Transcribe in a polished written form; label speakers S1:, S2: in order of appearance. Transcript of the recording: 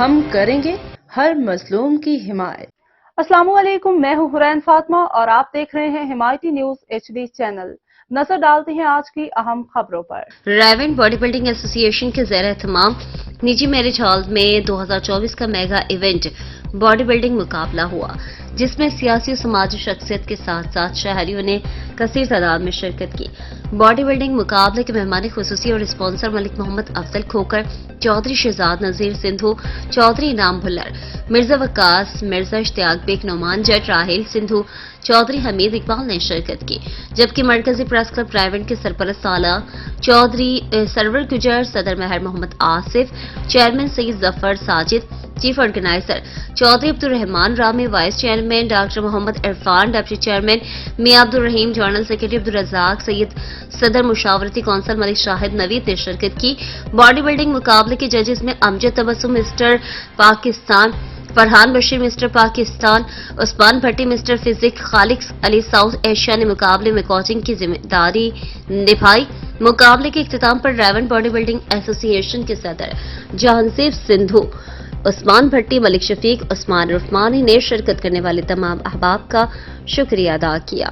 S1: ہم کریں گے ہر مظلوم کی حمایت۔
S2: السلام علیکم، میں ہوں حرین فاطمہ اور آپ دیکھ رہے ہیں حمایتی نیوز HD چینل۔ نظر ڈالتے ہیں آج کی اہم خبروں پر۔
S3: ریون باڈی بلڈنگ ایسوسی ایشن کے زیر اہتمام نجی میرج ہال میں 2024 کا میگا ایونٹ باڈی بلڈنگ مقابلہ ہوا، جس میں سیاسی و سماجی شخصیت کے ساتھ ساتھ شہریوں نے کثیر تعداد میں شرکت کی۔ باڈی بلڈنگ مقابلے کے مہمان خصوصی اور اسپانسر ملک محمد افضل کھوکر، چودھری شہزاد نذیر سندھو، چودھری انعام بھلر، مرزا وقاص، مرزا اشتیاق بیگ، نعمان جٹ، راہیل سندھو، چودھری حمید اقبال نے شرکت کی، جبکہ مرکزی پریس کلب ریون کے سرپرست اعلیٰ چودھری سرور گجر، صدر Mehr Muhammad Asif, chairman Syed Zafar Sajid, chief organizer Chaudhry Abdulrahman Rami, vice chairman doctor Muhammad Irfan, deputy chairman Mian Abdulrahim, general secretary Abdulrazzaq Syed, صدر مشاورتی کونسل ملک شاہد نوید نے شرکت کی۔ باڈی بلڈنگ مقابلے کے ججز میں امجد تبسم مسٹر پاکستان، فرحان بشیر مسٹر پاکستان، عثمان بھٹی مسٹر فزک، خالق علی ساؤتھ ایشیا نے مقابلے میں کوچنگ کی ذمہ داری نبھائی۔ مقابلے کے اختتام پر ریون باڈی بلڈنگ ایسوسی ایشن کے صدر جہانزیب سندھو، عثمان بھٹی، ملک شفیق، عثمان رحمانی نے شرکت کرنے والے تمام احباب کا شکریہ ادا کیا۔